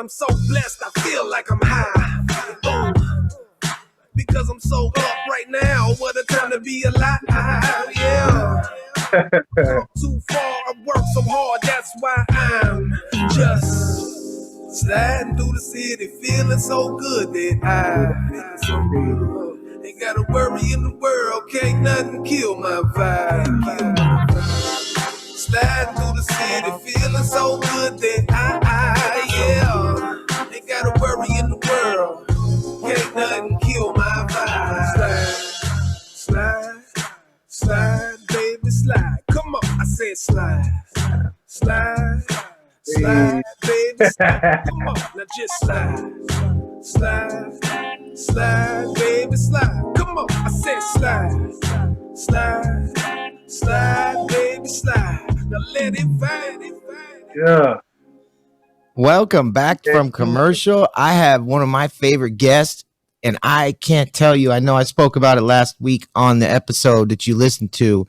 I'm so blessed, I feel like I'm high. Oh, because I'm so up right now. What a time to be alive, yeah. Come too far, I work so hard, that's why I'm just sliding through the city, feeling so good that I feel so good. Ain't got a worry in the world, can't nothing kill my vibe. Sliding through the city, feeling so good that yeah. Ain't got a worry in the world, can't nothing kill my vibe. Slide, slide, baby, slide. Come on, I said slide, slide, slide, baby, slide. Come on, now just slide, slide, slide, baby, slide. Come on, I said slide, slide, slide, baby, slide. Now let it vibe. Yeah. Welcome back from commercial. I have one of my favorite guests, and I can't tell you, I know I spoke about it last week on the episode that you listened to,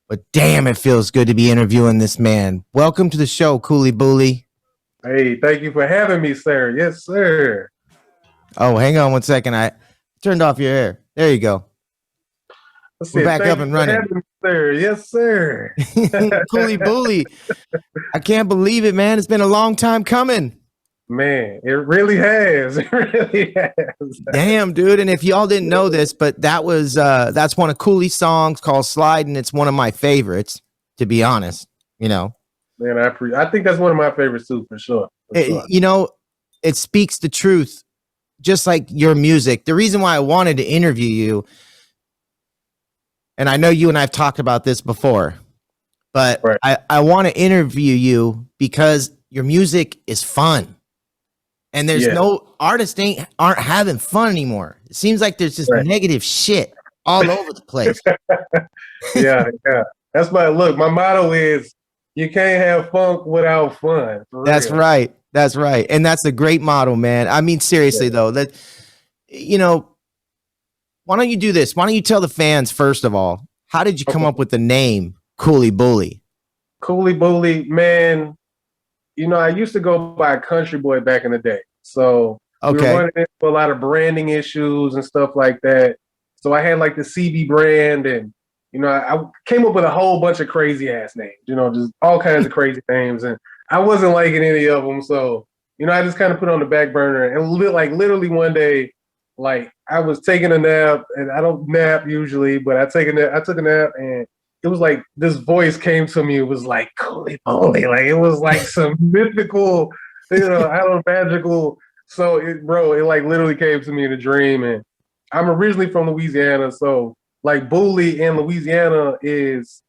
but damn, it feels good to be interviewing this man. Welcome to the show, Cooli Booli. Hey, thank you for having me, sir. Yes, sir. Oh, hang on one second. I turned off your hair. There you go. We're back up and running. Me, sir. Yes, sir. Cooli Booli. I can't believe it, man. It's been a long time coming. Man, it really has. It really has. Damn, dude. And if y'all didn't know this, but that's one of Cooli's songs called Slide, and it's one of my favorites, to be honest. You know. Man, I think that's one of my favorites too, for sure. You know, it speaks the truth, just like your music. The reason why I wanted to interview you, and I know you and I've talked about this before, but right. I want to interview you because your music is fun. And there's no artists aren't having fun anymore. It seems like there's just negative shit all over the place. Yeah. That's my motto is you can't have funk without fun. That's right. That's right. And that's a great motto, man. I mean, seriously though, that, you know, why don't you do this? Why don't you tell the fans, first of all, how did you come up with the name Cooli Booli? Cooli Booli, man, you know, I used to go by Country Boy back in the day. So we were running into a lot of branding issues and stuff like that. So I had like the CB brand, and, you know, I came up with a whole bunch of crazy ass names, you know, just all kinds of crazy names. And I wasn't liking any of them. So, you know, I just kind of put it on the back burner. And literally one day, like I was taking a nap, and I don't nap usually, but I took a nap, and it was like this voice came to me. It was like Cooli Booli, like it was like some mythical, you know, I don't know, magical. So it like literally came to me in a dream. And I'm originally from Louisiana, so like Booli in Louisiana is,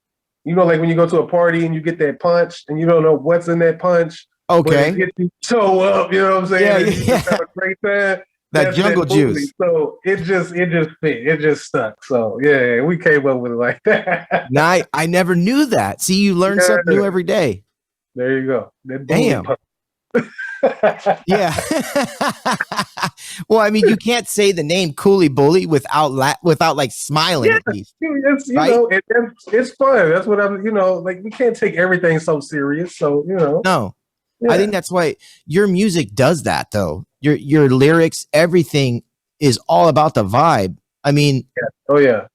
you know, like when you go to a party and you get that punch and you don't know what's in that punch. Okay. But it gets you toe up, you know what I'm saying? Yeah. You just have a great time. That jungle juice. So it just fit. It just stuck. So yeah, we came up with it like that. Nah, I never knew that. See, you learn something new every day. There you go. Damn. Yeah. Well, I mean, you can't say the name Cooli Booli without like smiling at least. It's, you know, it's fun. That's what I'm, you know, like we can't take everything so serious. So, you know. No. Yeah. I think that's why your music does that though. Your lyrics, everything is all about the vibe. I mean, you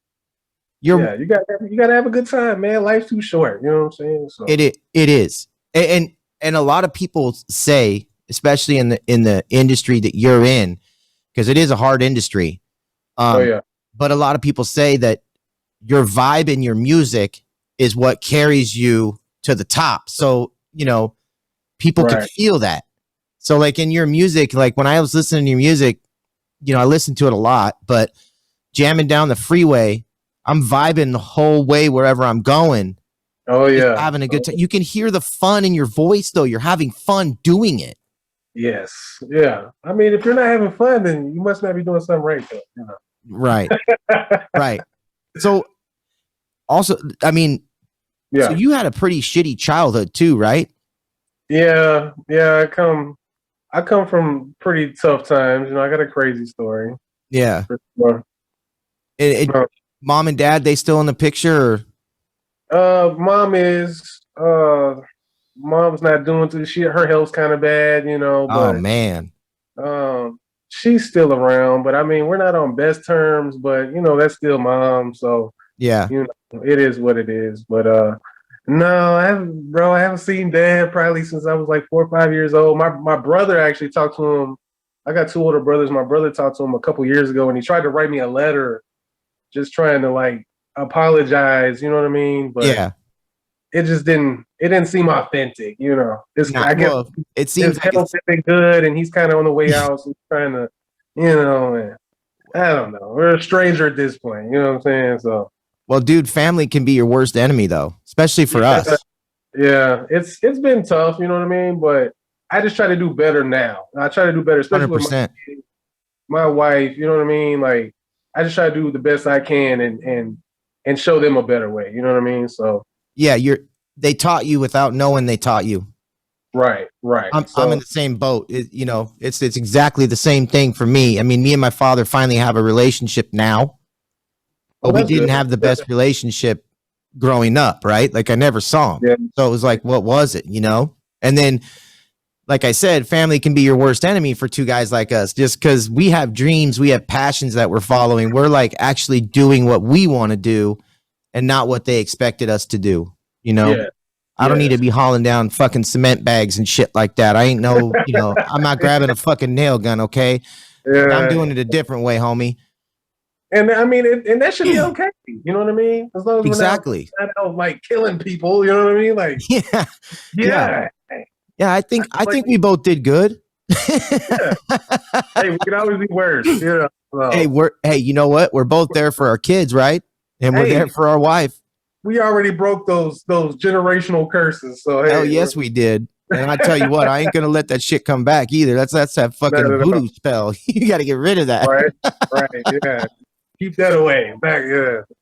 gotta have a good time, man. Life's too short. You know what I'm saying? So. It is, and a lot of people say, especially in the industry that you're in, because it is a hard industry. But a lot of people say that your vibe and your music is what carries you to the top. So you know, people can feel that. So like in your music, like when I was listening to your music, you know, I listened to it a lot, but jamming down the freeway, I'm vibing the whole way wherever I'm going. Oh yeah. Having a good time. You can hear the fun in your voice though. You're having fun doing it. Yes. Yeah. I mean, if you're not having fun, then you must not be doing something right though, you know. Right. Right. So also, I mean, so you had a pretty shitty childhood too, right? Yeah. I come from pretty tough times. You know, I got a crazy story. Yeah. Sure. Mom and dad, they still in the picture? Mom is, mom's not doing too. Her health's kind of bad, you know. Oh But man. She's still around. But I mean, we're not on best terms. But you know, that's still mom. So Yeah. you know, it is what it is. But no, I haven't seen dad probably since I was like 4 or 5 years old. My brother actually talked to him. I got two older brothers. My brother talked to him a couple years ago, and he tried to write me a letter, just trying to like apologize. You know what I mean? But Yeah. it just didn't seem authentic. You know, I guess well, it his seems like health isn't good, and he's kind of on the way out. So he's trying to, you know, and I don't know. We're a stranger at this point. You know what I'm saying? So. Well, dude, family can be your worst enemy, though, especially for us. Yeah, it's been tough, you know what I mean? But I just try to do better now. I try to do better, especially 100%. with my wife. You know what I mean? Like I just try to do the best I can and show them a better way. You know what I mean? So yeah, they taught you without knowing they taught you. Right. I'm in the same boat. You know, it's exactly the same thing for me. I mean, me and my father finally have a relationship now. But we didn't have the best relationship growing up, right? Like I never saw him. Yeah. So it was like, what was it, you know? And then, like I said, family can be your worst enemy for two guys like us, just because we have dreams, we have passions that we're following. We're like actually doing what we want to do and not what they expected us to do, you know? Yeah. I don't need to be hauling down fucking cement bags and shit like that. I ain't no, you know, I'm not grabbing a fucking nail gun, okay? Yeah. I'm doing it a different way, homie. And I mean, and that should be okay. You know what I mean? As long as we're not out like killing people. You know what I mean? Like, yeah. I think we both did good. Yeah. Hey, we can always be worse. You know? Hey, you know what? We're both there for our kids, right? And we're there for our wife. We already broke those generational curses. So hell yes, we did. And I tell you what, I ain't gonna let that shit come back either. That's that fucking voodoo spell. You got to get rid of that. Right. Yeah. Keep that away. Back,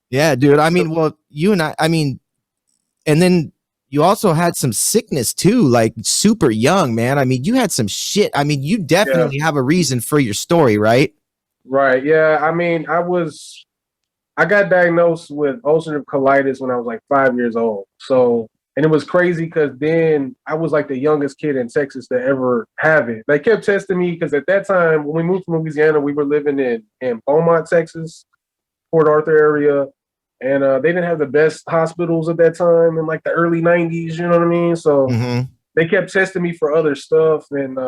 yeah, dude. I mean, well, you and I mean, and then you also had some sickness too, like super young, man. I mean, you had some shit. I mean, you definitely have a reason for your story, right? Right. Yeah. I mean, I got diagnosed with ulcerative colitis when I was like 5 years old. So, and it was crazy because then I was like the youngest kid in Texas to ever have it. They kept testing me because at that time, when we moved from Louisiana, we were living in Beaumont, Texas, Port Arthur area. And they didn't have the best hospitals at that time in like the early 90s, you know what I mean? So they kept testing me for other stuff. And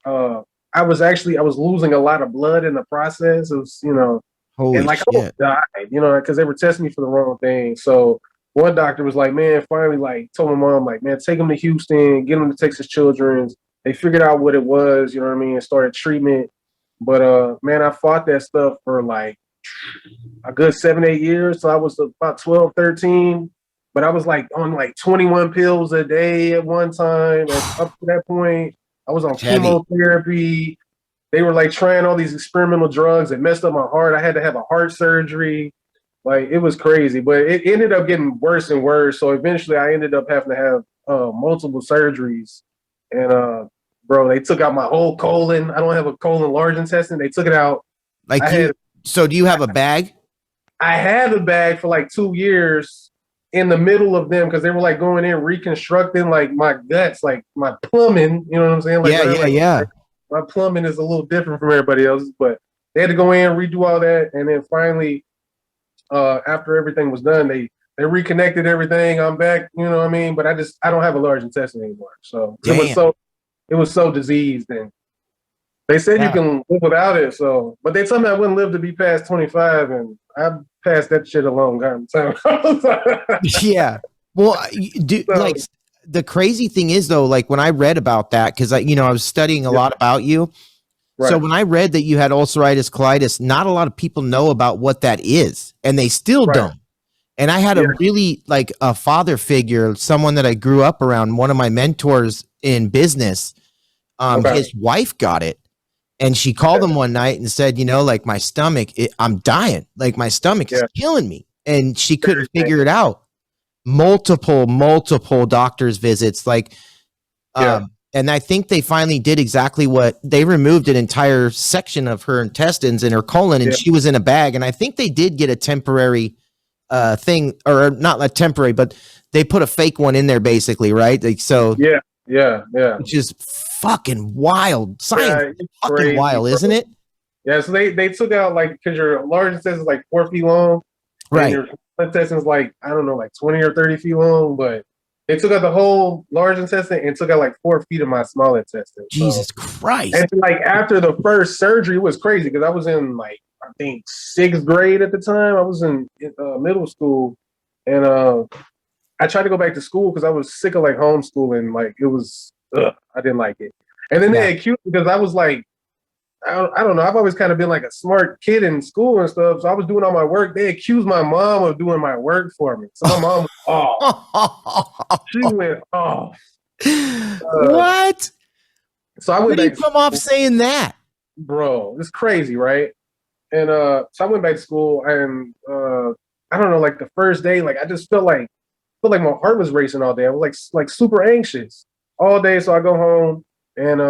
I was losing a lot of blood in the process. It was, you know, holy and like shit. I almost died, you know, because they were testing me for the wrong thing. So one doctor was like, man, finally, like, told my mom, like, man, take him to Houston, get him to Texas Children's. They figured out what it was, you know what I mean, and started treatment. But man, I fought that stuff for like a good 7-8 years. So I was about 12, 13. But I was like on like 21 pills a day at one time. And up to that point, I was on chemotherapy. They were like trying all these experimental drugs that messed up my heart. I had to have a heart surgery. Like, it was crazy, but it ended up getting worse and worse. So eventually I ended up having to have multiple surgeries. And bro, they took out my whole colon. I don't have a colon large intestine. They took it out. Like, so do you have a bag? I had a bag for like 2 years in the middle of them because they were like going in reconstructing like my guts, like my plumbing. You know what I'm saying? Like, yeah. My plumbing is a little different from everybody else's, but they had to go in, redo all that, and then finally, after everything was done, they reconnected everything. I'm back, you know what I mean? But I don't have a large intestine anymore. So it was so diseased, and they said you can live without it. So, but they told me I wouldn't live to be past 25, and I passed that shit a long time. Yeah. Well, like the crazy thing is though, like when I read about that, because I was studying a lot about you. Right. So when I read that you had ulcerative colitis, not a lot of people know about what that is, and they still don't. And I had a really like a father figure, someone that I grew up around, one of my mentors in business. His wife got it, and she called him one night and said, like my stomach, I'm dying, like my stomach is killing me, and she couldn't figure it out. Multiple doctor's visits, like, and I think they finally did exactly what they removed an entire section of her intestines and her colon, and she was in a bag. And I think they did get a temporary thing, or not like temporary, but they put a fake one in there basically, right? Like, so yeah, which is fucking wild. Science is fucking crazy, wild, bro. isn't it? Yeah, so they took out like, because your large intestine is like 4 feet long, Right? And your small intestine is like, I don't know, like 20 or 30 feet long, but they took out the whole large intestine and took out like 4 feet of my small intestine. Jesus Christ! And like after the first surgery, it was crazy because I was in like, I think 6th grade at the time. I was in middle school, and I tried to go back to school because I was sick of like homeschooling. Like it was, I didn't like it. And then they accused me because I was like, I don't know. I've always kind of been like a smart kid in school and stuff. So I was doing all my work. They accused my mom of doing my work for me. So my mom was off. She went off. What? So I went Where do you back come off saying that? Bro, it's crazy, right? And so I went back to school, and I don't know, like the first day, like I just felt like my heart was racing all day. I was like super anxious all day. So I go home, and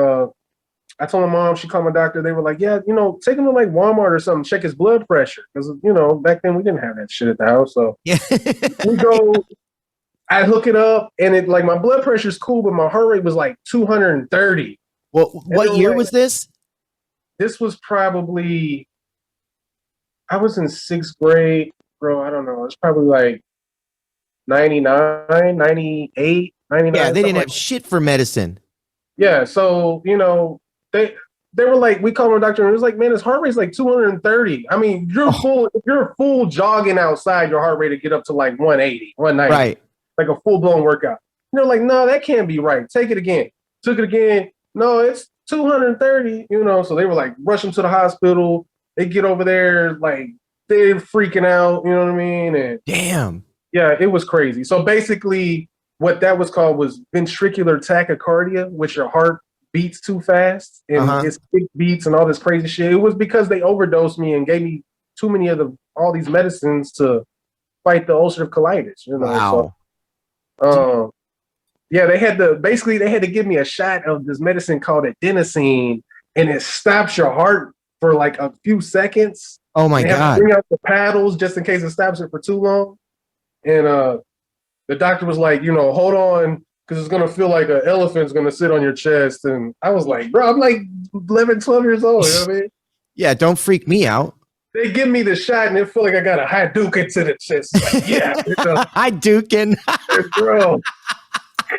I told my mom. She called my doctor. They were like, yeah, take him to like Walmart or something, check his blood pressure, because back then we didn't have that shit at the house. So we go. I hook it up, and it like my blood pressure's cool, but my heart rate was like 230. Well, what year was this? This was probably, I was in 6th grade, bro. I don't know. It's probably like 99, 98, 99. Yeah, they didn't have shit for medicine. Yeah, so, they were like, we called our doctor, and it was like, man, his heart rate's like 230. I mean, if you're full jogging outside, your heart rate to get up to like 180, 190. Right. Like a full-blown workout. And they're like, no, that can't be right. Take it again. Took it again. No, it's 230, so they were like, rush him to the hospital. They get over there, like, they're freaking out, you know what I mean? And damn. Yeah, it was crazy. So basically, what that was called was ventricular tachycardia, which your heart beats too fast and it's big beats and all this crazy shit. It was because they overdosed me and gave me too many of all these medicines to fight the ulcerative colitis, Wow. So, yeah, they had to give me a shot of this medicine called adenosine, and it stops your heart for like a few seconds. Oh my God. Bring out the paddles just in case it stops it for too long. And the doctor was like, hold on, because it's going to feel like an elephant's going to sit on your chest. And I was like, bro, I'm like 11, 12 years old. You know what I mean? Yeah, don't freak me out. They give me the shot, and it feel like I got a Hadouken to the chest. Like, yeah. Hadouken. Bro.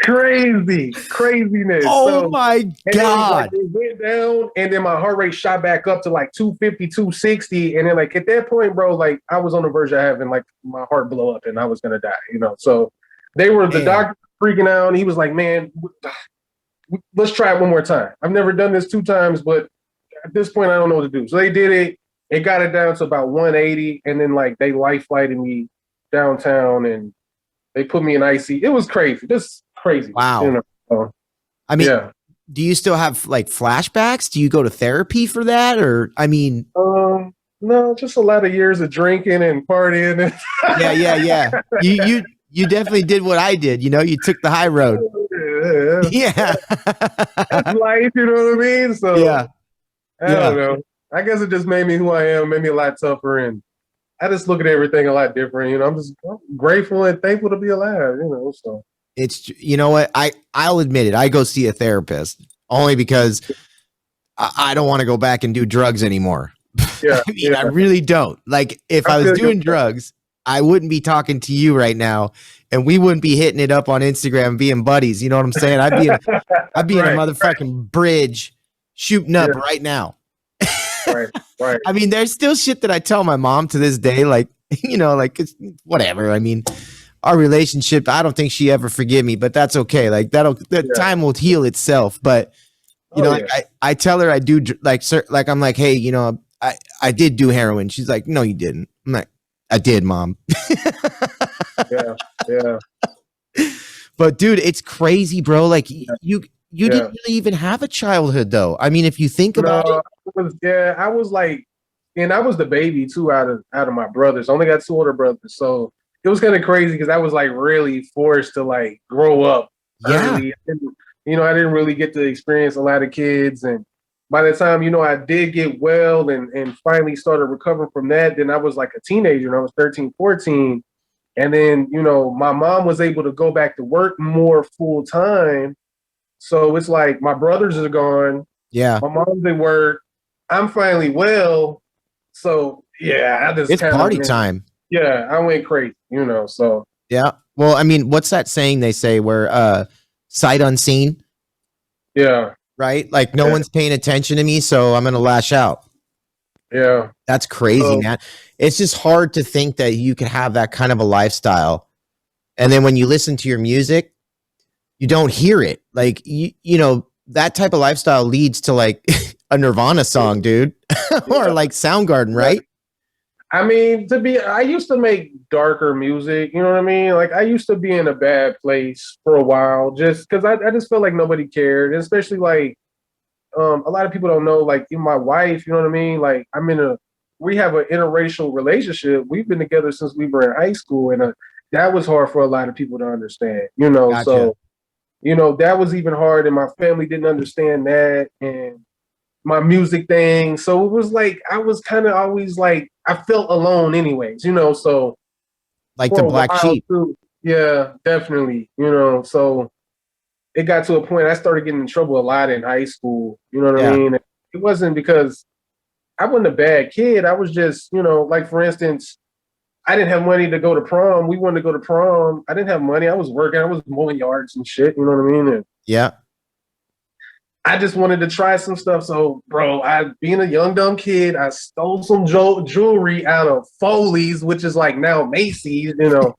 Craziness. Oh my God. It went down, and then my heart rate shot back up to like 250, 260. And then like at that point, bro, like I was on the verge of having like my heart blow up and I was gonna die, So the doctor freaking out, and he was like, man, let's try it one more time. I've never done this 2 times, but at this point I don't know what to do. So they did it. It got it down to about 180, and then like they life flighted me downtown and they put me in IC. It was crazy. This crazy. Wow. I mean, do you still have like flashbacks? Do you go to therapy for that? Or, I mean, no, just a lot of years of drinking and partying. Yeah. You definitely did what I did. You took the high road. Yeah. That's life, you know what I mean? So yeah. I don't know. I guess it just made me who I am, made me a lot tougher, and I just look at everything a lot different. I'm just grateful and thankful to be alive, so. It's, you know what? I'll admit it. I go see a therapist only because I don't want to go back and do drugs anymore. Yeah, I really don't. Like, if I was doing drugs, I wouldn't be talking to you right now, and we wouldn't be hitting it up on Instagram and being buddies. You know what I'm saying? I'd be in a motherfucking bridge shooting up right now. Right. I mean, there's still shit that I tell my mom to this day, like, like it's whatever. I mean, our relationship, I don't think she ever forgive me, but that's okay. Like time will heal itself. But I tell her I do I'm like, hey, I did do heroin. She's like, no, you didn't. I'm like, I did, Mom. Yeah. But dude, it's crazy, bro. Like you didn't really even have a childhood, though. I mean, if you think about it. I was like, and I was the baby too out of my brothers. I only got 2 older brothers, so it was kind of crazy because I was like really forced to like grow up early. I didn't really get to experience a lot of kids, and by the time I did get well and finally started recovering from that, then I was like a teenager and I was 13, 14. And then, you know, my mom was able to go back to work more full time. So it's like my brothers are gone. Yeah. My mom's at work. I'm finally well. So yeah, I just it's kind party of time. Yeah, I went crazy, you know. So yeah. Well, I mean, what's that saying they say where sight unseen? Yeah. Right? Like no one's paying attention to me, so I'm gonna lash out. Yeah. That's crazy, man. It's just hard to think that you could have that kind of a lifestyle. And then when you listen to your music, you don't hear it. Like you know, that type of lifestyle leads to like a Nirvana song, dude. Or like Soundgarden, right? I mean, I used to make darker music, you know what I mean? Like, I used to be in a bad place for a while just because I just felt like nobody cared. And especially, like, a lot of people don't know, like, even my wife, you know what I mean? Like, we have an interracial relationship. We've been together since we were in high school. And that was hard for a lot of people to understand, you know? Gotcha. So, you know, that was even hard. And my family didn't understand that. And my music thing. So it was like, I was kind of always like, I felt alone anyways, you know, so. Like the black sheep. Too, yeah, definitely, you know, so it got to a point I started getting in trouble a lot in high school, you know what I mean? It wasn't because I wasn't a bad kid. I was just, you know, like for instance, I didn't have money to go to prom. We wanted to go to prom. I didn't have money. I was working. I was mowing yards and shit, you know what I mean? And yeah. I just wanted to try some stuff. So, bro, being a young, dumb kid, I stole some jewelry out of Foley's, which is like now Macy's, you know.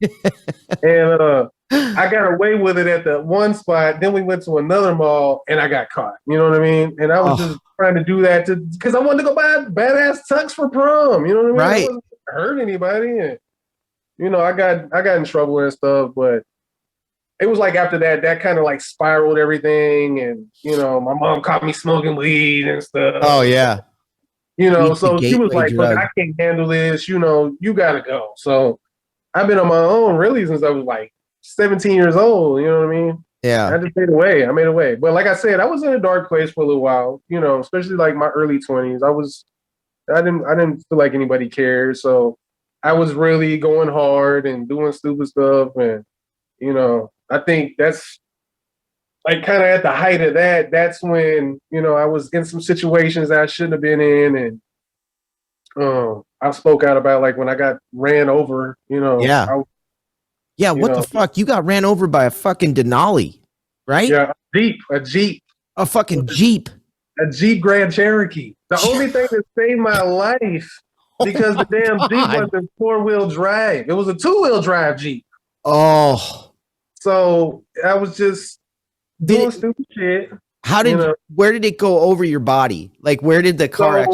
And I got away with it at the one spot. Then we went to another mall and I got caught. You know what I mean? And I was just trying to do that because I wanted to go buy badass tux for prom. You know what I mean? Right. I wasn't hurt anybody. And, you know, I got in trouble and stuff, but it was like after that kind of like spiraled everything. And, you know, my mom caught me smoking weed and stuff. Oh, yeah. You know, so she was like, look, I can't handle this. You know, you got to go. So I've been on my own really since I was like 17 years old. You know what I mean? Yeah. I just made a way. But like I said, I was in a dark place for a little while, you know, especially like my early 20s. I didn't feel like anybody cared. So I was really going hard and doing stupid stuff. And, you know, I think that's like kind of at the height of that. That's when, you know, I was in some situations that I shouldn't have been in. And I spoke out about like when I got ran over, you know. Yeah. What the fuck? You got ran over by a fucking Denali, right? Yeah, a Jeep. A fucking Jeep. A Jeep Grand Cherokee. The only thing that saved my life because the damn Jeep wasn't 4-wheel drive. It was a 2-wheel drive Jeep. Oh. So I was just doing stupid shit. Where did it go over your body? Like, where did the car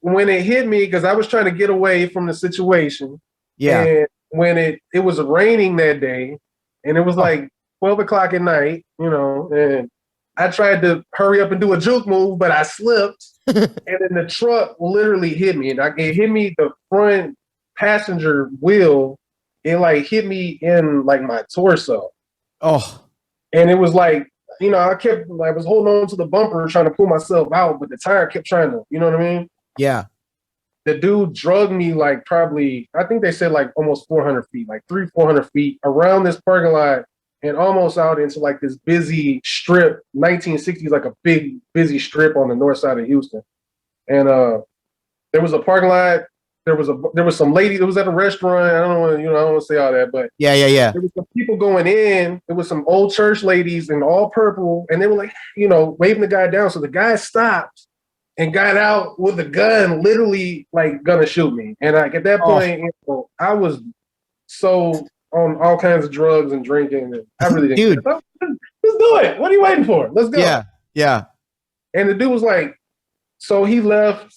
when it hit me, because I was trying to get away from the situation. Yeah. And when it was raining that day, and it was like 12 o'clock at night, you know, and I tried to hurry up and do a juke move, but I slipped, and then the truck literally hit me, and it hit me the front passenger wheel. It like hit me in like my torso. Oh, and it was like, you know, I was holding on to the bumper trying to pull myself out, but the tire kept trying to, you know what I mean? Yeah. The dude drugged me like probably, I think they said like almost 400 feet, like 400 feet around this parking lot and almost out into like this busy strip, 1960s, like a big busy strip on the north side of Houston. And there was a parking lot. There was some lady that was at a restaurant. I don't want to say all that, but yeah. There was some people going in. There was some old church ladies in all purple, and they were like, you know, waving the guy down. So the guy stopped and got out with a gun, literally like gonna shoot me. And like at that point, you know, I was so on all kinds of drugs and drinking, and I really didn't. Dude, let's do it. What are you waiting for? Let's go. Yeah. And the dude was like, so he left.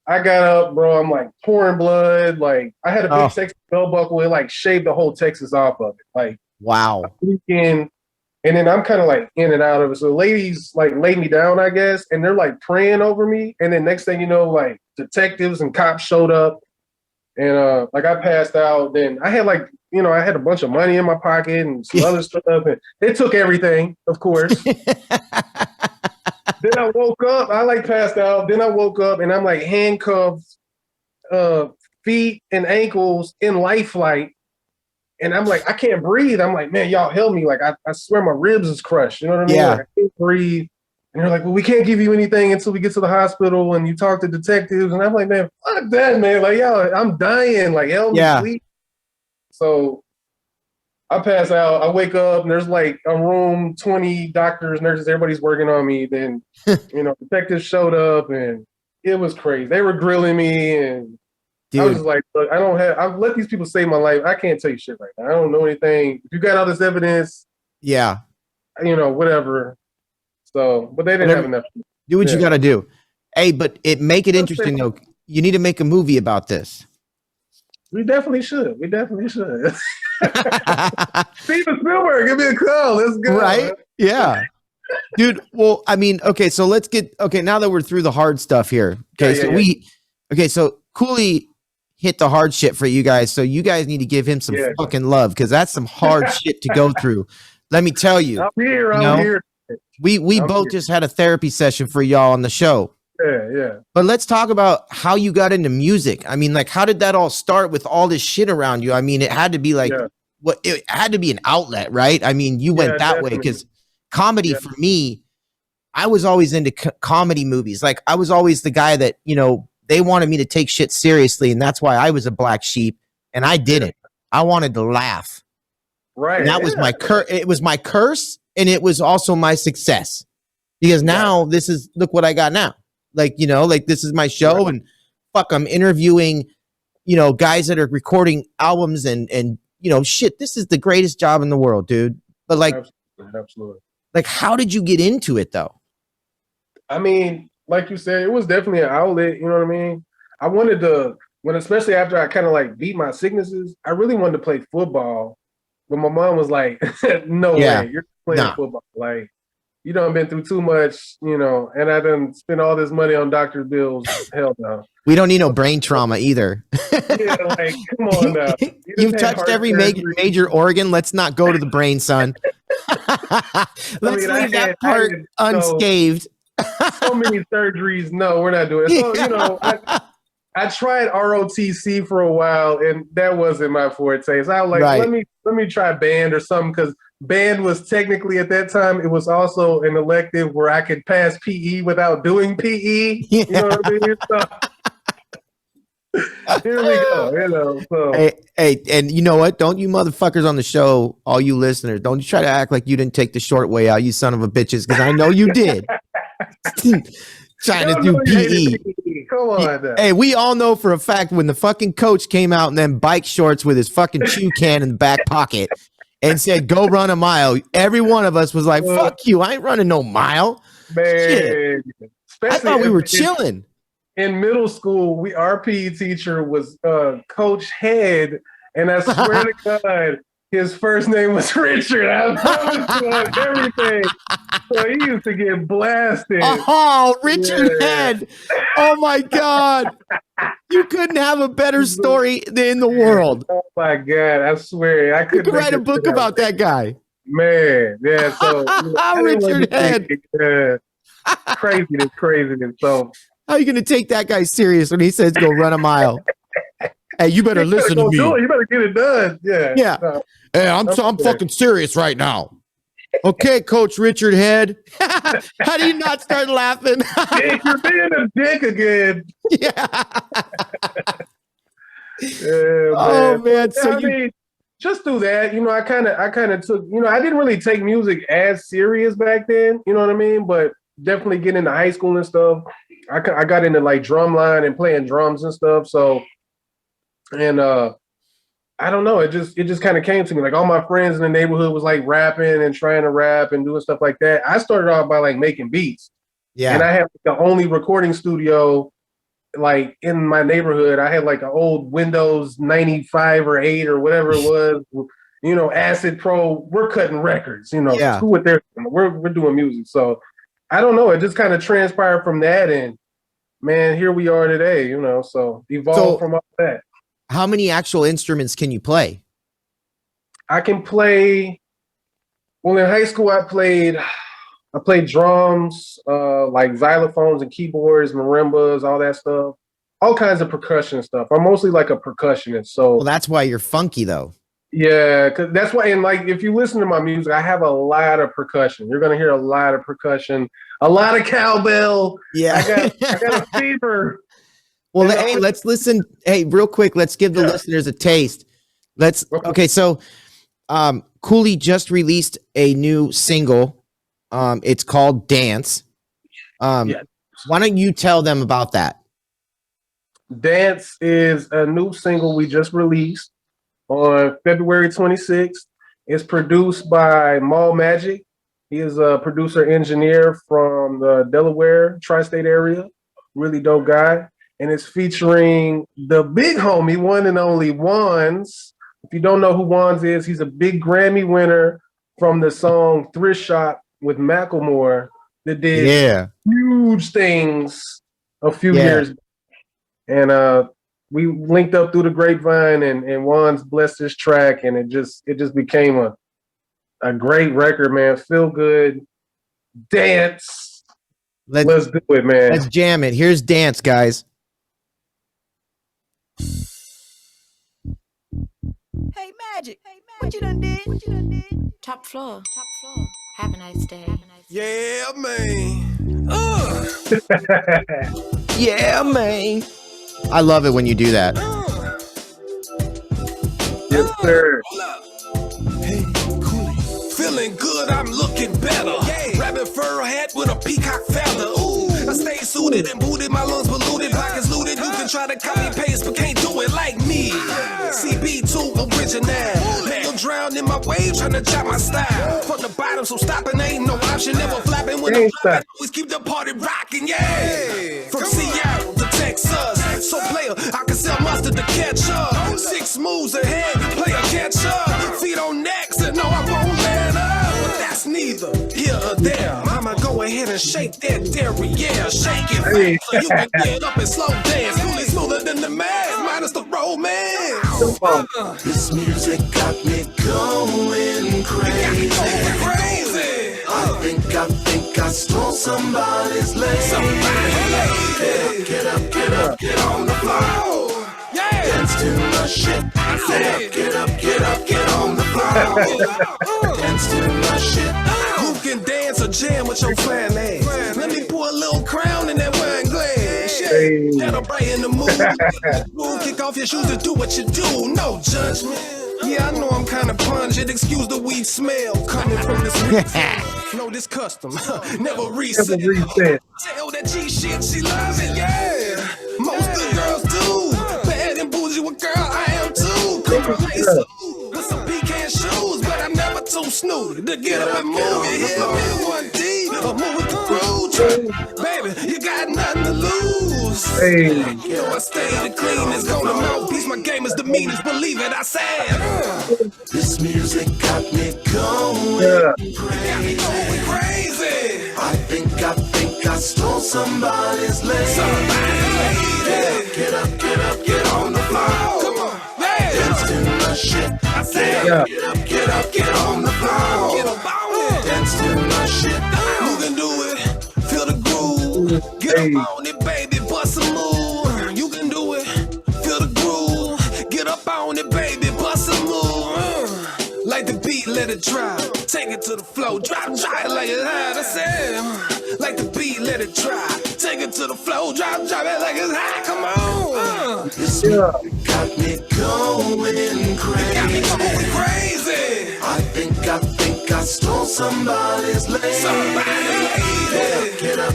I got up, bro. I'm like pouring blood. Like I had a big Texas belt buckle. It like shaved the whole Texas off of it. Like wow. Weekend. And then I'm kind of like in and out of it. So ladies like laid me down, I guess, and they're like praying over me. And then next thing you know, like detectives and cops showed up, and like I passed out. Then I had like, you know, I had a bunch of money in my pocket and some other stuff, and they took everything, of course. Then I woke up. I like passed out. Then I woke up and I'm like handcuffed, feet and ankles in life flight. And I'm like, I can't breathe. I'm like, man, y'all help me. Like, I swear my ribs is crushed. You know what I mean? Yeah. Like, I can't breathe. And they're like, well, we can't give you anything until we get to the hospital and you talk to detectives. And I'm like, man, fuck that, man. Like, yo, I'm dying. Like, help me, please. So I pass out. I wake up and there's like a room, 20 doctors, nurses, everybody's working on me. Then, detectives showed up and it was crazy. They were grilling me and I was just like, look, I've let these people save my life. I can't tell you shit right now. I don't know anything. If you got all this evidence, whatever. So, but they didn't have enough. Do what you got to do. Hey, but make it interesting though. You need to make a movie about this. We definitely should. Steven Spielberg, give me a call. Let's go. Right? Yeah. Dude, well, I mean, okay, so now that we're through the hard stuff here. Okay, so Cooli hit the hard shit for you guys. So you guys need to give him some fucking love because that's some hard shit to go through. Let me tell you. I'm here. We both just had a therapy session for y'all on the show. Yeah. But let's talk about how you got into music. I mean, like, how did that all start with all this shit around you? I mean, it had to be like, it had to be an outlet, right? I mean, you went that way because comedy for me, I was always into comedy movies. Like, I was always the guy that, they wanted me to take shit seriously, and that's why I was a black sheep, and I didn't. I wanted to laugh. Right. And that was my it was my curse, and it was also my success. Because now look what I got now. Like, this is my show, and fuck, I'm interviewing, guys that are recording albums and shit, this is the greatest job in the world, dude. But like, absolutely. Like, how did you get into it though? I mean, like you said, it was definitely an outlet. You know what I mean? I wanted to, especially after I kind of like beat my sicknesses, I really wanted to play football. But my mom was like, no way, you're playing football. Like, you done been through too much, and I done spent all this money on doctor's bills. Hell no. We don't need no brain trauma either. Yeah, like, come on now. You've touched every major organ. Let's not go to the brain, son. Let's leave that part unscathed. So many surgeries. No, we're not doing it. So, I tried ROTC for a while, and that wasn't my forte. So I was like, let me try band or something, because band was technically at that time, it was also an elective where I could pass PE without doing PE. You know what I mean? So, here we go. So. Hey, and you know what? Don't you motherfuckers on the show, all you listeners, don't you try to act like you didn't take the short way out, you son of a bitches, because I know you did. Trying to do PE. Come on. Hey, we all know for a fact when the fucking coach came out in them bike shorts with his fucking chew can in the back pocket and said, go run a mile, every one of us was like, fuck you, I ain't running no mile. Man. I thought we were chilling. In middle school, our PE teacher was Coach Head, and I swear to God, his first name was Richard. I promise you on everything. So he used to get blasted. Oh, Richard Head. Oh, my God. You couldn't have a better story in the world. Oh, my God. I swear. I could write a book about that guy. Man. Yeah. So Richard Head. Craziness. So how are you going to take that guy serious when he says go run a mile? Hey, you better listen to me. You better get it done. Yeah. No. Hey, I'm fucking serious right now. Okay, Coach Richard Head. How do you not start laughing? Dick, you're being a dick again. Yeah. Oh man. So I mean, just do that. I kind of took. I didn't really take music as serious back then. You know what I mean? But definitely getting into high school and stuff, I got into like drumline and playing drums and stuff. So, and I don't know. It just kind of came to me. Like all my friends in the neighborhood was like rapping and trying to rap and doing stuff like that. I started off by like making beats. Yeah. And I had the only recording studio like in my neighborhood. I had like an old Windows 95 or 8 or whatever it was. Acid Pro. We're cutting records. Who with their we're doing music. So I don't know. It just kind of transpired from that, and man, here we are today. So evolved from all that. How many actual instruments can you play? I can play. Well, in high school, I played drums, like xylophones and keyboards, marimbas, all that stuff, all kinds of percussion stuff. I'm mostly like a percussionist. So that's why you're funky, though. Yeah, because that's why. And like, if you listen to my music, I have a lot of percussion. You're gonna hear a lot of percussion, a lot of cowbell. Yeah, I got a fever. Well, hey, let's listen. Hey, real quick, let's give the listeners a taste. Okay. So, Cooli just released a new single. It's called Dance. Why don't you tell them about that? Dance is a new single we just released on February 26th. It's produced by Mall Magic. He is a producer engineer from the Delaware tri-state area. Really dope guy. And it's featuring the big homie, one and only Wands. If you don't know who Wands is, he's a big Grammy winner from the song Thrift Shop with Macklemore that did huge things a few years back. And we linked up through the grapevine, and Wands blessed this track, and it just became a great record, man. Feel good, dance. Let's do it, man. Let's jam it. Here's Dance, guys. Hey Magic, what you done did? Top floor. Have a nice day. Yeah, man. Yeah, man. I love it when you do that. Yes, sir. Hey, Cooli. Feeling good, I'm looking better. Rabbit fur hat with a peacock feather. Ooh, I stay suited and booted, my lungs polluted, pockets looted. You can try to copy paste, but can't do it like me. CB2 original. Let them drown in my wave, trying to chop my style. From the bottom, so stopping ain't no option. Never flapping when I'm dropping. Always keep the party rocking, From Seattle to Texas. So player, I can sell mustard to catch up. 6 moves ahead, player catch up. Feet on necks, and no, I won't let up. But that's neither here or there. Mama, go ahead and shake that derriere. Shake it fast so you can get up and slow dance. Cooli smoother than the mask, minus the romance. This music got me going crazy. I think I stole somebody's lady. Get up on the floor. Dance to my shit. Get up on the floor. Dance to my shit. Who can dance or jam with your fine ass? Let me pour a little crown in that wine glass. That'll brighten the mood. Kick off your shoes and do what you do. No judgment. Yeah, I know I'm kind of pungent. Excuse the weed smell coming from this weed. No, this custom. Never reset. Tell that G shit, she loves it, Most good girls do. Bad and bougie, what girl I am too. With some pecan shoes, but I'm never too snooty to get up and move your hip. 1D, or move with the road. Baby, you got nothing to lose. You know I stay the cleanest, go to mouthpiece. My game is the meanest, believe it, I said. This music got me going crazy. I think I stole somebody's lady. Get up on the floor. Come on, dance to my shit. I said, get on the floor. Get up on it. Dance to my shit. You can do it. Feel the groove. Get up on it, baby. Bust a move. You can do it. Feel the groove. Get up on it, baby. Bust a move. Like the beat, let it drop. Take it to the flow. Drop it like it's hot. I said, like the beat, let it drop. Take it to the flow. Drop it like it's hot. Come on. This music got me going crazy. Got me going crazy. I think I stole somebody's lady. Get up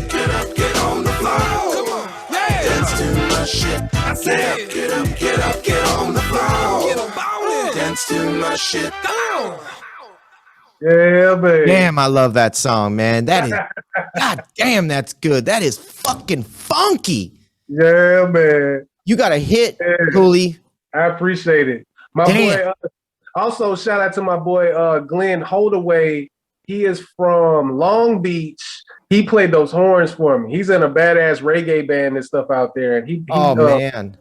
on the floor. Come on, dance to my shit. I said, get on the floor. Get up on it. Dance to my shit. Yeah, baby. Damn, I love that song, man. That is, god damn, that's good. That is fucking funky. Yeah, man. You got a hit, Cooli. I appreciate it. My boy. Also, shout out to my boy Glenn Holdaway. He is from Long Beach. He played those horns for me. He's in a badass reggae band and stuff out there. And man.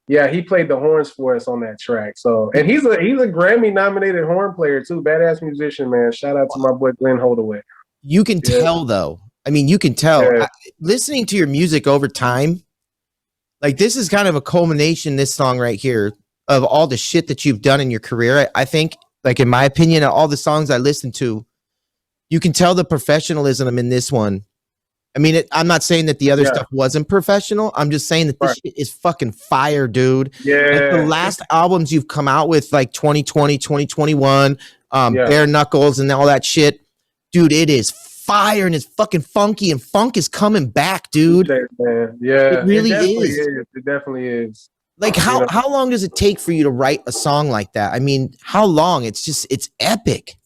Yeah, he played the horns for us on that track. So, and he's a Grammy nominated horn player too. Badass musician, man. Shout out to my boy Glenn Holdaway. You can tell though. I mean, you can tell. Listening to your music over time, like this is kind of a culmination. This song right here, of all the shit that you've done in your career. I think, like, in my opinion, all the songs I listened to, you can tell the professionalism in this one. I mean, I'm not saying that the other stuff wasn't professional. I'm just saying that this shit is fucking fire, dude. Yeah. Like the last albums you've come out with, like 2020, 2021, Bare Knuckles and all that shit, dude, it is fire and it's fucking funky, and funk is coming back, dude. Yeah, it really is. It definitely is. Like how long does it take for you to write a song like that? I mean, how long? It's epic.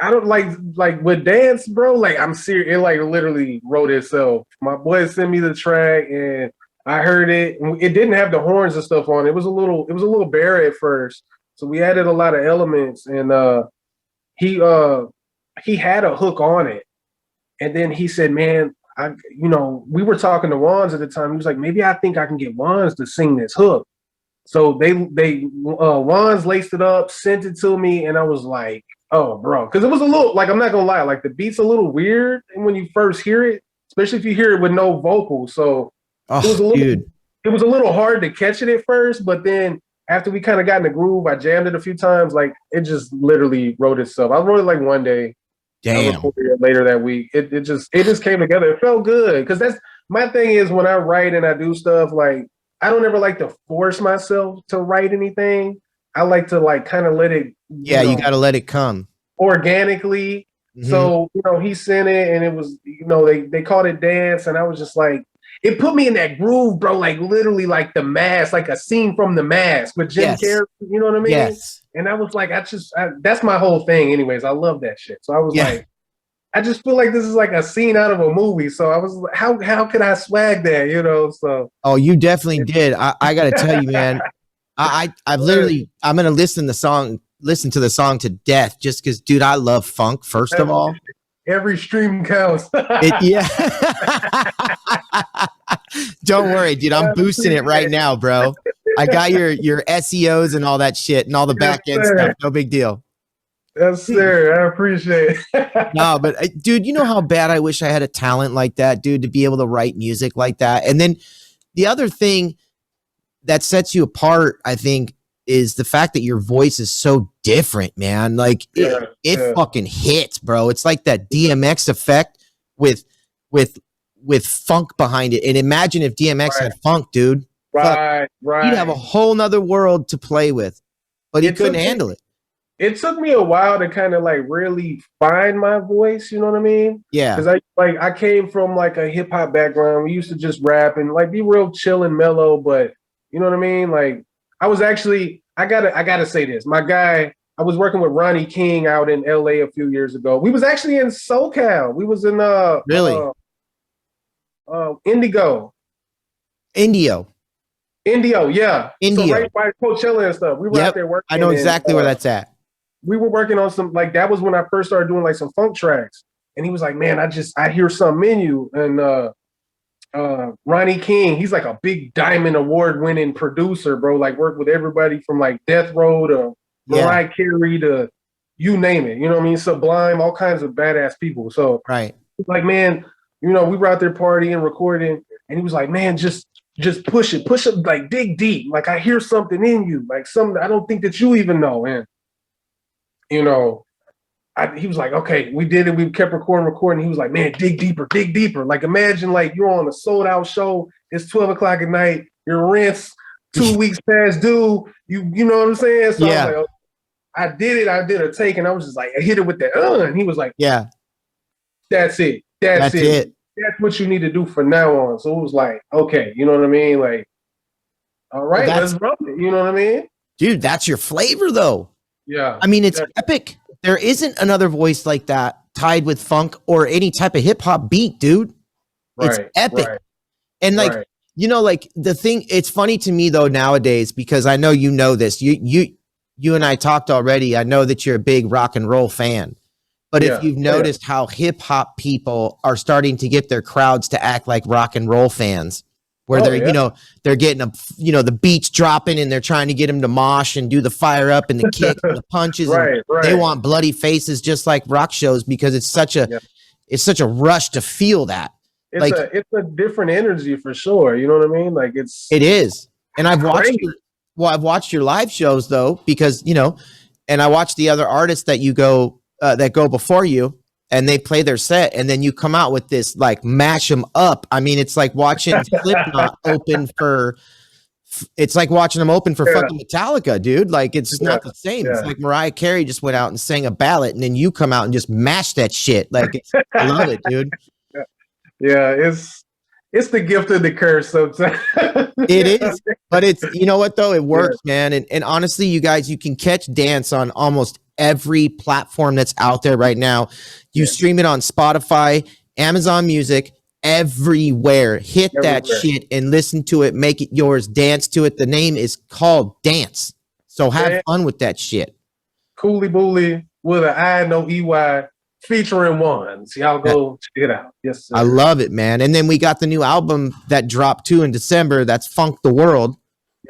I don't like with dance, bro. Like I'm serious. It like literally wrote itself. My boy sent me the track and I heard it. It didn't have the horns and stuff on it. It was a little bare at first. So we added a lot of elements, and he had a hook on it. And then he said, man, we were talking to Wands at the time. He was like, maybe I think I can get Wands to sing this hook. So they Wands laced it up, sent it to me, and I was like, oh, bro. Because it was a little, like, I'm not going to lie, like, the beat's a little weird when you first hear it, especially if you hear it with no vocals. So it was a little hard to catch it at first, but then after we kind of got in the groove, I jammed it a few times. Like, it just literally wrote itself. I wrote it like one day. Damn. I recorded it later that week. It just came together. It felt good. Because that's my thing is when I write and I do stuff, like, I don't ever like to force myself to write anything. I like to like kind of let it. You got to let it come organically. Mm-hmm. So, he sent it and it was, they called it dance. And I was just like, it put me in that groove, bro. Like literally like The Mask, like a scene from The Mask with Jim Carrey. You know what I mean? Yes. And I was like, that's my whole thing anyways. I love that shit. So I was like, I just feel like this is like a scene out of a movie. So I was like, how could I swag that, So. Oh, you definitely did. I got to tell you, man, I'm going to listen to the song to death just because, dude, I love funk, first of all. Every stream counts. Don't worry, dude. I'm boosting it right now, bro. I got your SEOs and all that shit and all the back end stuff. No big deal. Yes, sir. I appreciate it. No, but dude, you know how bad I wish I had a talent like that, dude, to be able to write music like that. And then the other thing that sets you apart, I think, is the fact that your voice is so different, man. Like it fucking hits, bro. It's like that DMX effect with funk behind it. And imagine if DMX had funk, dude. Right. He'd have a whole nother world to play with, but he couldn't handle it. It took me a while to kind of like really find my voice, you know what I mean? Yeah. Because I came from like a hip hop background. We used to just rap and like be real chill and mellow, but you know what I mean? Like I was actually, I gotta say this. My guy, I was working with Ronnie King out in LA a few years ago. We was actually in SoCal. We was in Indio, yeah. Indio. So right by Coachella and stuff. We were out there working. I know exactly where that's at. We were working on some, like, that was when I first started doing like some funk tracks. And he was like, man, I hear something in you. And Ronnie King, he's like a big Diamond Award winning producer, bro. Like worked with everybody from like Death Row to Mariah Carey to you name it. You know what I mean? Sublime, all kinds of badass people. So right. He's like, man, we were out there partying, recording, and he was like, man, just push it, like dig deep. Like I hear something in you, like something I don't think that you even know. And he was like, okay, we did it. We kept recording. He was like, man, dig deeper. Like imagine like you're on a sold out show. It's 12 o'clock at night. Your rent's 2 weeks past due. You know what I'm saying? So I was like, I did it. I did a take, and I was just like, I hit it with that. And he was like, yeah, that's it. That's it. That's what you need to do from now on. So it was like, okay, you know what I mean? Like, all right, let's run it. You know what I mean? Dude, that's your flavor, though. Yeah. I mean, it's epic. There isn't another voice like that tied with funk or any type of hip hop beat, dude. It's epic. Right. And like, like the thing, it's funny to me though nowadays, because I know you know this. You and I talked already. I know that you're a big rock and roll fan. But if you've noticed how hip hop people are starting to get their crowds to act like rock and roll fans, where they're getting the beats dropping and they're trying to get them to mosh and do the fire up and the kicks and the punches. They want bloody faces just like rock shows because it's such a rush to feel that. It's a different energy for sure. You know what I mean? Like it is. And I've watched Well, I've watched your live shows though, because and I watch the other artists that that go before you, and they play their set, and then you come out with this like mash them up. I mean, it's like watching Slipknot open for. It's like watching them open for fucking Metallica, dude. Like it's just not the same. It's like Mariah Carey just went out and sang a ballad, and then you come out and just mash that shit. Like I love it, dude. Yeah, it's the gift of the curse sometimes. It is, but it's you know what though, it works, man. And honestly, you guys, you can catch dance on almost every platform that's out there right now. You stream it on Spotify, Amazon Music. Everywhere. Hit that shit and listen to it. Make it yours. Dance to it. The name is called Dance. So have fun with that shit. Cooli Booli with an I, no EY, featuring ones. Y'all go check it out. Yes, sir. I love it, man. And then we got the new album that dropped too in December. That's Funk the World.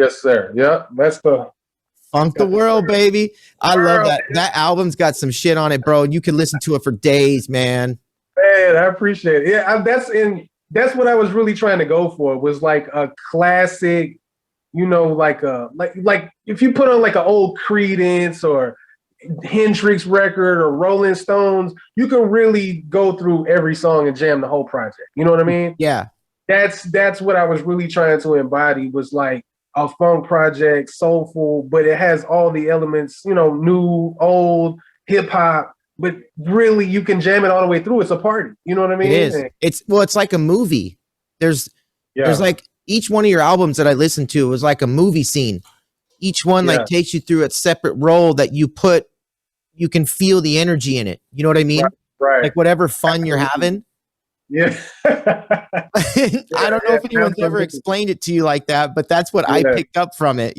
Yes, sir. Yep. That's the Funk the World, baby. I love that. That album's got some shit on it, bro. You can listen to it for days, man. Man, I appreciate it. Yeah, that's what I was really trying to go for. Was like a classic, like if you put on like an old Creedence or Hendrix record or Rolling Stones, you can really go through every song and jam the whole project. You know what I mean? Yeah. That's what I was really trying to embody, was like a funk project, soulful, but it has all the elements, new, old, hip hop. But really, you can jam it all the way through. It's a party. You know what I mean? It is. It's like a movie. There's like each one of your albums that I listened to was like a movie scene. Each one like takes you through a separate role that you can feel the energy in it. You know what I mean? Right. Like whatever fun you're having. Yeah. I don't know if anyone's ever explained it to you like that, but that's what I picked up from it,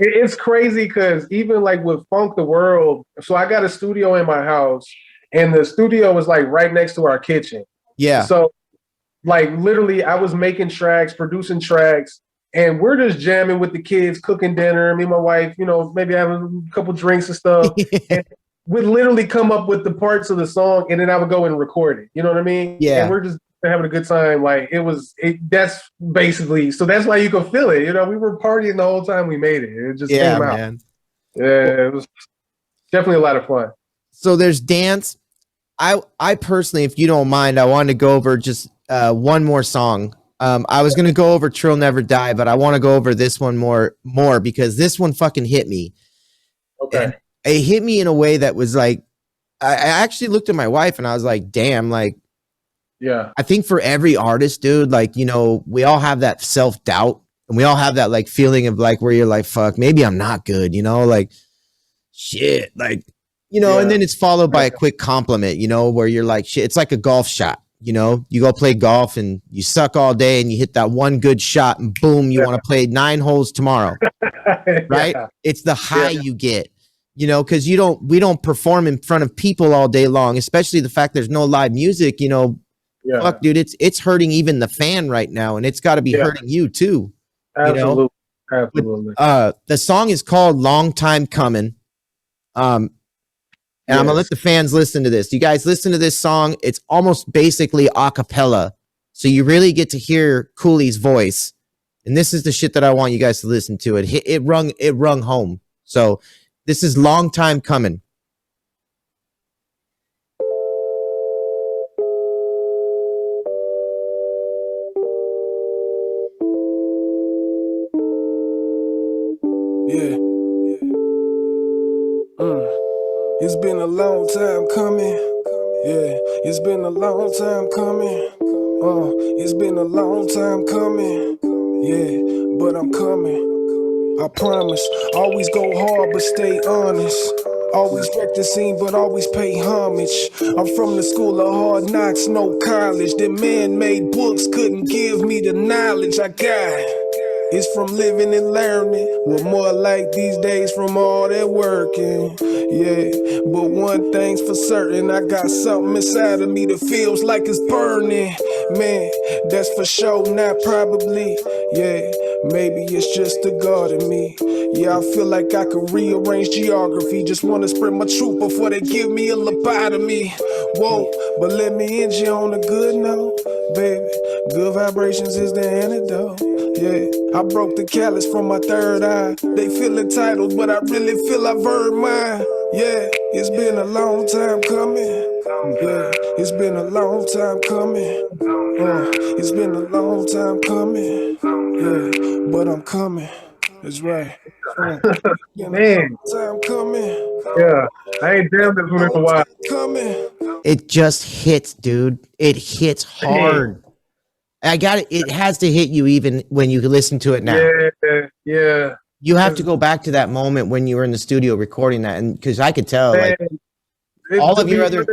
It's crazy because even like with Funk the World, so I got a studio in my house, and the studio was like right next to our kitchen. Yeah. So like literally I was making tracks, producing tracks, and we're just jamming with the kids, cooking dinner, me and my wife, maybe having a couple drinks and stuff. And we'd literally come up with the parts of the song, and then I would go and record it. You know what I mean? Yeah. And we're just having a good time. Like that's basically, so that's why you can feel it. We were partying the whole time we made it. It just came out. Man. Yeah, it was definitely a lot of fun. So there's Dance. I personally, if you don't mind, I wanted to go over just one more song. I was gonna go over Trill Never Die, but I want to go over this one more because this one fucking hit me. Okay. And it hit me in a way that was like, I actually looked at my wife and I was like, damn, like, yeah, I think for every artist, dude, like, we all have that self-doubt, and we all have that like feeling of like where you're like, fuck, maybe I'm not good, like shit, like, and then it's followed by a quick compliment, where you're like, shit, it's like a golf shot, you go play golf and you suck all day and you hit that one good shot and boom, you want to play 9 holes tomorrow. Right? Yeah. It's the high you get, because we don't perform in front of people all day long, especially the fact there's no live music, fuck, dude, it's hurting even the fan right now, and it's got to be hurting you too. Absolutely. Absolutely. But, the song is called Long Time Coming. And I'm gonna let the fans listen to this. You guys listen to this song. It's almost basically a cappella, so you really get to hear Cooli's voice. And this is the shit that I want you guys to listen to. It rung home. So this is Long Time Coming. Yeah. It's been a long time coming. Yeah, it's been a long time coming. It's been a long time coming. Yeah, but I'm coming. I promise. Always go hard, but stay honest. Always wreck the scene, but always pay homage. I'm from the school of hard knocks, no college. The man-made books couldn't give me the knowledge I got. It's from living and learning. Well, more like these days from all that working. Yeah, but one thing's for certain, I got something inside of me that feels like it's burning. Man, that's for sure, not probably. Yeah, maybe it's just the God in me. Yeah, I feel like I could rearrange geography. Just wanna spread my truth before they give me a lobotomy. Whoa, but let me end you on a good note, baby. Good vibrations is the antidote. Yeah, I broke the callus from my third eye. They feel entitled, but I really feel I've earned mine. Yeah, it's been a long time coming. Yeah, it's been a long time coming. It's been a long time coming. Yeah, but I'm coming. That's right. Been a long Man, time coming. yeah, I ain't damn this one in a Long while. time coming. It just hits, dude. It hits hard. I got it. It has to hit you even when you listen to it now. Yeah. You have to go back to that moment when you were in the studio recording that, and because I could tell, Man, all of your other.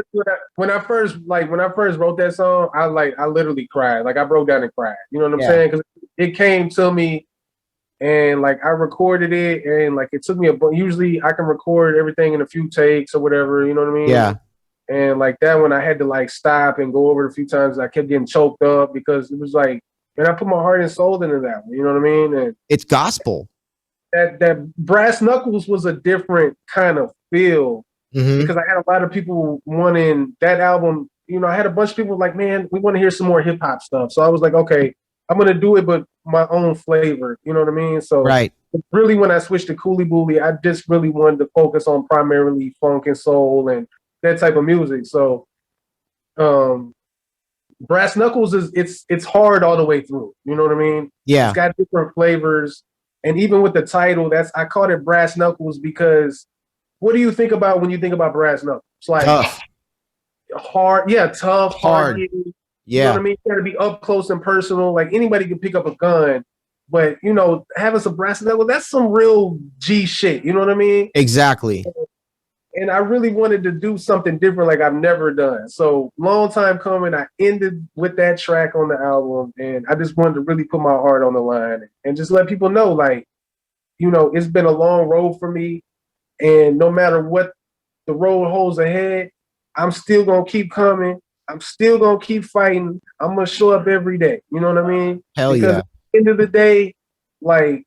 When I first wrote that song, I literally cried. Like I broke down and cried. You know what I'm saying? Because it came to me, and like I recorded it, and like it took me usually I can record everything in a few takes or whatever. You know what I mean? Yeah. And like that one, I had to like stop and go over it a few times. I kept getting choked up because it was like, man, I put my heart and soul into that one. You know what I mean? And it's gospel. That Brass Knuckles was a different kind of feel because I had a lot of people wanting that album. You know, I had a bunch of people like, man, we want to hear some more hip hop stuff. So I was like, okay, I'm gonna do it, but my own flavor. You know what I mean? So really, when I switched to Cooli Booli, I just really wanted to focus on primarily funk and soul and that type of music. So Brass Knuckles it's hard all the way through. You know what I mean? Yeah. It's got different flavors. And even with the title, I called it Brass Knuckles because what do you think about when you think about Brass Knuckles? It's like tough. Hard, tough, hard. You know what I mean? You gotta be up close and personal. Like anybody can pick up a gun, but you know, having some brass knuckles, that's some real G shit. You know what I mean? Exactly. And I really wanted to do something different like I've never done. So long time coming, I ended with that track on the album. And I just wanted to really put my heart on the line and just let people know, like, you know, it's been a long road for me. And no matter what the road holds ahead, I'm still going to keep coming. I'm still going to keep fighting. I'm going to show up every day. You know what I mean? Hell because yeah. at the end of the day, like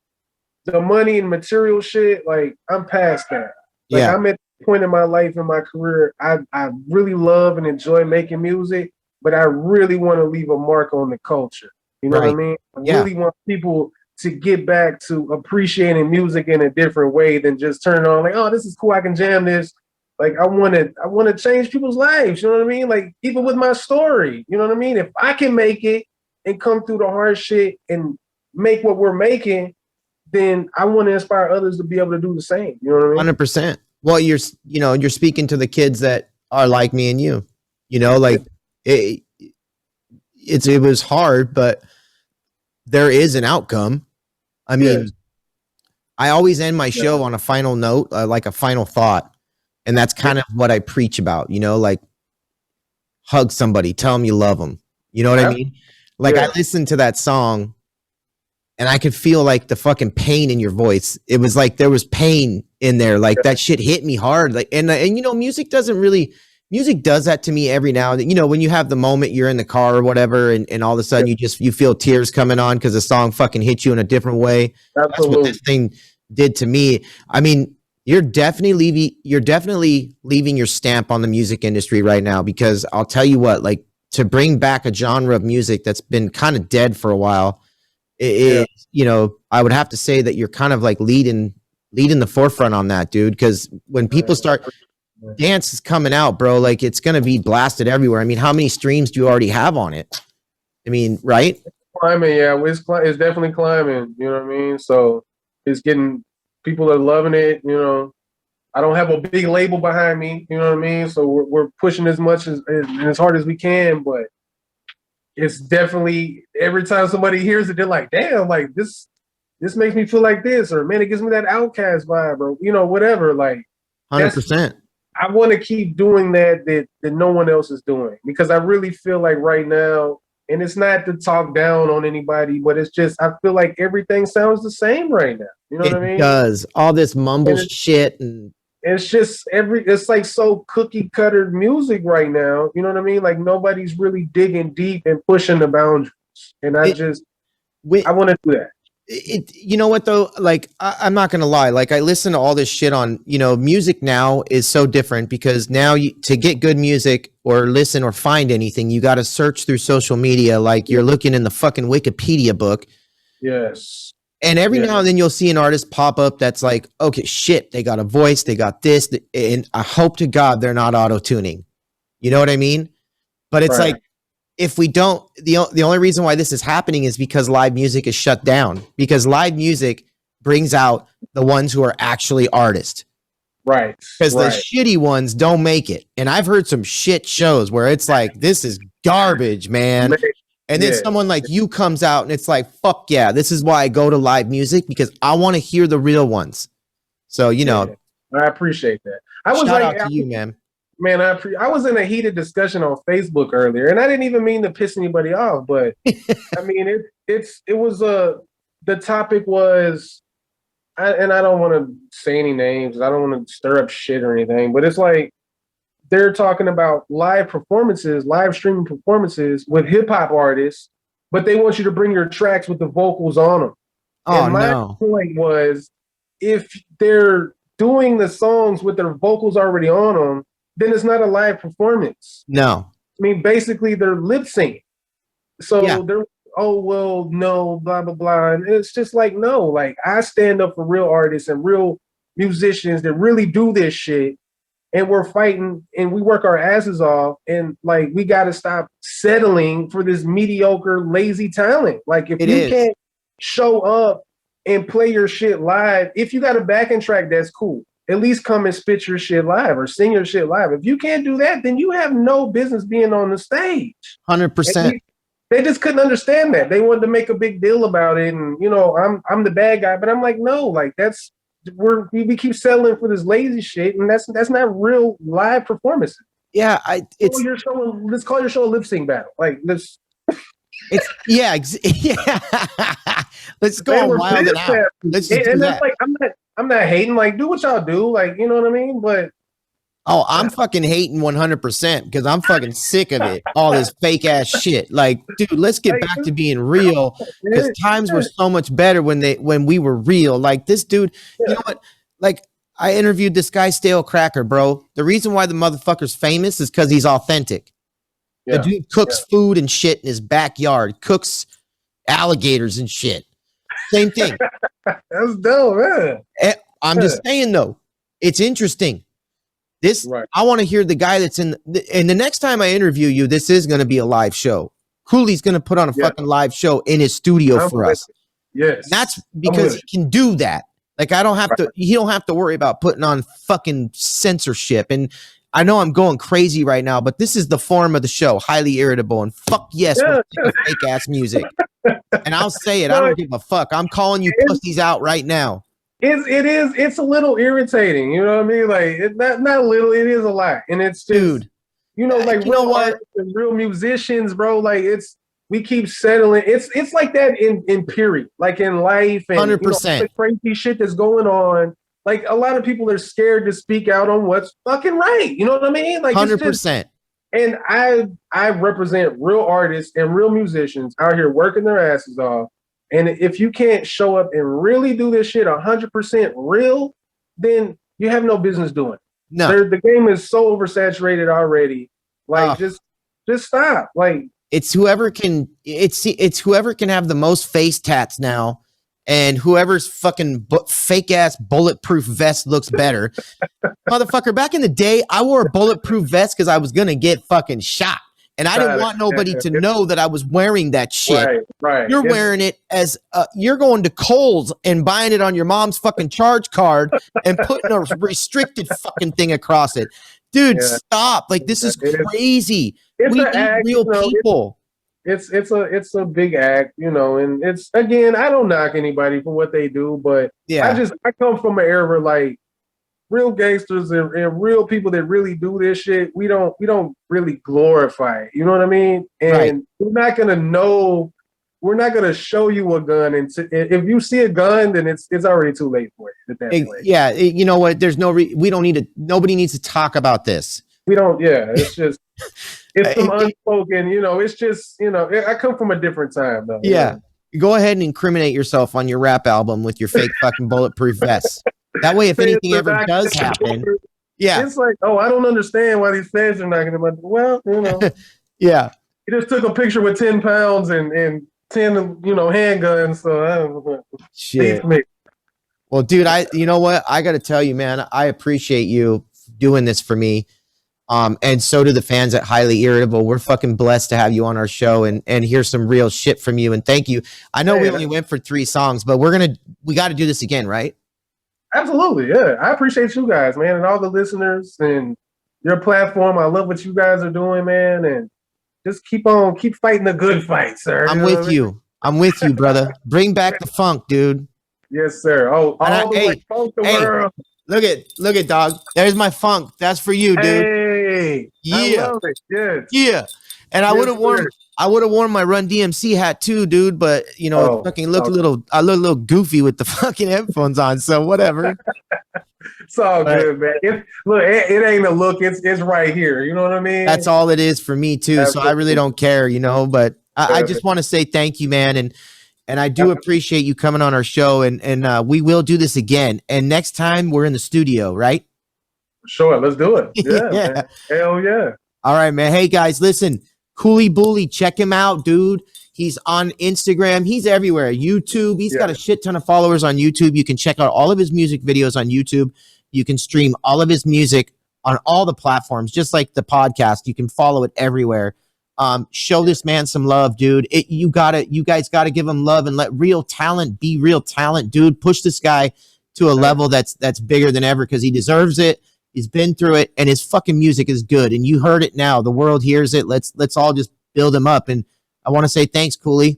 the money and material shit, like I'm past that. Like I'm at the point in my life and my career, I really love and enjoy making music, but I really want to leave a mark on the culture. You know what I mean? I really want people to get back to appreciating music in a different way than just turn on like, oh, this is cool, I can jam this. Like I want to change people's lives. You know what I mean? Like even with my story, you know what I mean? If I can make it and come through the hard shit and make what we're making, then I want to inspire others to be able to do the same. You know what I mean? 100%. Well, you're speaking to the kids that are like me and you. You know, like it was hard, but there is an outcome. I mean, I always end my show on a final note, like a final thought. And that's kind of what I preach about, you know, like hug somebody, tell them you love them. You know what I mean? Like I listened to that song and I could feel like the fucking pain in your voice. It was like there was pain in there. Like that shit hit me hard. Like, and you know, music does that to me every now and then. You know, when you have the moment you're in the car or whatever, and all of a sudden you feel tears coming on because the song fucking hit you in a different way. Absolutely. That's what this thing did to me. I mean, you're definitely leaving your stamp on the music industry right now, because I'll tell you what, like to bring back a genre of music that's been kind of dead for a while, you know, I would have to say that you're kind of like leading the forefront on that, dude. Because when people start, dance is coming out, bro, like it's gonna be blasted everywhere. I mean, how many streams do you already have on it? I mean, right? It's climbing, it's definitely climbing. You know what I mean? So it's getting. People are loving it, you know. I don't have a big label behind me, you know what I mean? So we're pushing as much as hard as we can, but it's definitely every time somebody hears it, they're like, damn, like this makes me feel like this, or man, it gives me that Outcast vibe, or you know, whatever. Like 100%. I want to keep doing that no one else is doing, because I really feel like right now, and it's not to talk down on anybody, but it's just I feel like everything sounds the same right now. You know what I mean? It does. All this mumble shit, and it's just it's like so cookie cutter music right now. You know what I mean? Like nobody's really digging deep and pushing the boundaries. And I want to do that. You know what though? Like, I'm not gonna lie. Like, I listen to all this shit on, music now is so different because now to get good music or listen or find anything, you got to search through social media. Like you're looking in the fucking Wikipedia book. Yes. And every now and then you'll see an artist pop up that's like, okay, shit, they got a voice, they got this, and I hope to God they're not auto-tuning. You know what I mean? But it's like, if we don't, the only reason why this is happening is because live music is shut down, because live music brings out the ones who are actually artists. Right. Because the shitty ones don't make it. And I've heard some shit shows where it's like, this is garbage, man. And then someone like you comes out and it's like, fuck yeah, this is why I go to live music, because I want to hear the real ones. So, I appreciate that. Shout out to you, man. Man, I was in a heated discussion on Facebook earlier, and I didn't even mean to piss anybody off, but I mean the topic was, and I don't want to say any names, I don't want to stir up shit or anything, but it's like they're talking about live streaming performances with hip hop artists, but they want you to bring your tracks with the vocals on them. Oh, and my point was, if they're doing the songs with their vocals already on them, then it's not a live performance. No. I mean, basically they're lip syncing. So they're, oh, well, no, blah, blah, blah. And it's just like, no, like I stand up for real artists and real musicians that really do this shit. And we're fighting and we work our asses off. And like, we got to stop settling for this mediocre, lazy talent. Like if you can't show up and play your shit live, if you got a backing track, that's cool. At least come and spit your shit live or sing your shit live. If you can't do that, then you have no business being on the stage. 100%. They just couldn't understand that. They wanted to make a big deal about it. And, I'm the bad guy, but I'm like, no, like we keep settling for this lazy shit. And that's not real live performances. Yeah. Let's call your show a lip sync battle. Like let's let's go wild it out. Let's do that. Like, I'm not hating. Like, do what y'all do. Like, you know what I mean? But I'm fucking hating 100% because I'm fucking sick of it. All this fake ass shit. Like, dude, let's get back to being real, because times were so much better when we were real. Like this dude, you know what? Like, I interviewed this guy, Stale Cracker, bro. The reason why the motherfucker's famous is because he's authentic. The dude cooks food and shit in his backyard, cooks alligators and shit. Same thing. That's dope, man. I'm just saying though, it's interesting. I want to hear the guy that's and the next time I interview you, this is going to be a live show. Cooley's going to put on a fucking live show in his studio for us. Yes. And that's because he can do that. Like I don't have to, he don't have to worry about putting on fucking censorship. And I know I'm going crazy right now, but this is the form of the show, highly irritable, and fuck yes, we're fake ass music. And I'll say it, I don't give a fuck. I'm calling you pussies out right now. It's a little irritating, you know what I mean? Like it's not a little, it is a lot. And it's just, dude, like you know what? Real musicians, bro, like we keep settling. It's like that in period, like in life and 100%. The crazy shit that's going on. Like a lot of people are scared to speak out on what's fucking right. You know what I mean? Like 100%. And I represent real artists and real musicians out here working their asses off. And if you can't show up and really do this shit 100% real, then you have no business doing it. No, the game is so oversaturated already. Like just stop. Like it's whoever can. It's whoever can have the most face tats now. And whoever's fucking fake ass bulletproof vest looks better. Motherfucker, back in the day, I wore a bulletproof vest because I was going to get fucking shot. And I didn't want nobody to know that I was wearing that shit. Right. You're wearing it as you're going to Kohl's and buying it on your mom's fucking charge card and putting a restricted fucking thing across it. Dude, stop. Like, this is crazy. We need real people. It's a big act, and it's, again, I don't knock anybody for what they do, but I come from an era where like real gangsters and real people that really do this shit, we don't really glorify it, you know what I mean? And we're not gonna show you a gun, and if you see a gun, then it's already too late for it at that point. Yeah, you know what? There's nobody needs to talk about this. We don't, it's just it's some unspoken, it's just, I come from a different time though. Yeah. go ahead and incriminate yourself on your rap album with your fake fucking bulletproof vest. That way, if anything ever does happen, yeah, it's like, oh, I don't understand why these feds are not going to. Well, you know, yeah. He just took a picture with 10 pounds and 10, handguns. So I don't know. Shit. Well, dude, you know what? I got to tell you, man, I appreciate you doing this for me. And so do the fans at Highly Irritable. We're fucking blessed to have you on our show and hear some real shit from you. And thank you. I know we only went for 3 songs, but we got to do this again, right? Absolutely. Yeah. I appreciate you guys, man, and all the listeners and your platform. I love what you guys are doing, man. And just keep fighting the good fight, sir. I'm with you. I'm with you, brother. Bring back the funk, dude. Yes, sir. Oh, funk the world. Look at dog. There's my funk. That's for you, dude. Hey, yeah, I love it. Yes. Yeah. And I would have worn my Run DMC hat too, dude. But it fucking looked a little goofy with the fucking headphones on. So whatever. It's all good, man. It ain't a look. It's right here. You know what I mean? That's all it is for me too. Absolutely. So I really don't care, But I just want to say thank you, man, and I do appreciate you coming on our show, and we will do this again. And next time we're in the studio, right? Sure, let's do it. Yeah, man. Hell yeah. All right, man. Hey guys, listen, Cooli Booli, check him out, dude. He's on Instagram. He's everywhere. YouTube. He's got a shit ton of followers on YouTube. You can check out all of his music videos on YouTube. You can stream all of his music on all the platforms, just like the podcast. You can follow it everywhere. Show this man some love, dude. You guys gotta give him love and let real talent be real talent, dude. Push this guy to a level that's bigger than ever because he deserves it. He's been through it, and his fucking music is good. And you heard it now. The world hears it. Let's all just build him up. And I want to say thanks, Cooli.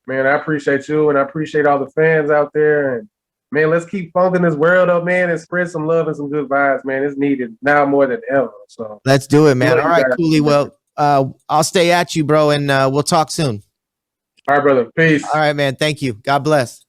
Man, I appreciate you, and I appreciate all the fans out there. And man, let's keep funking this world up, man, and spread some love and some good vibes, man. It's needed now more than ever. So let's do it, man. All right, Cooli. Well, I'll stay at you, bro, and we'll talk soon. All right, brother. Peace. All right, man. Thank you. God bless.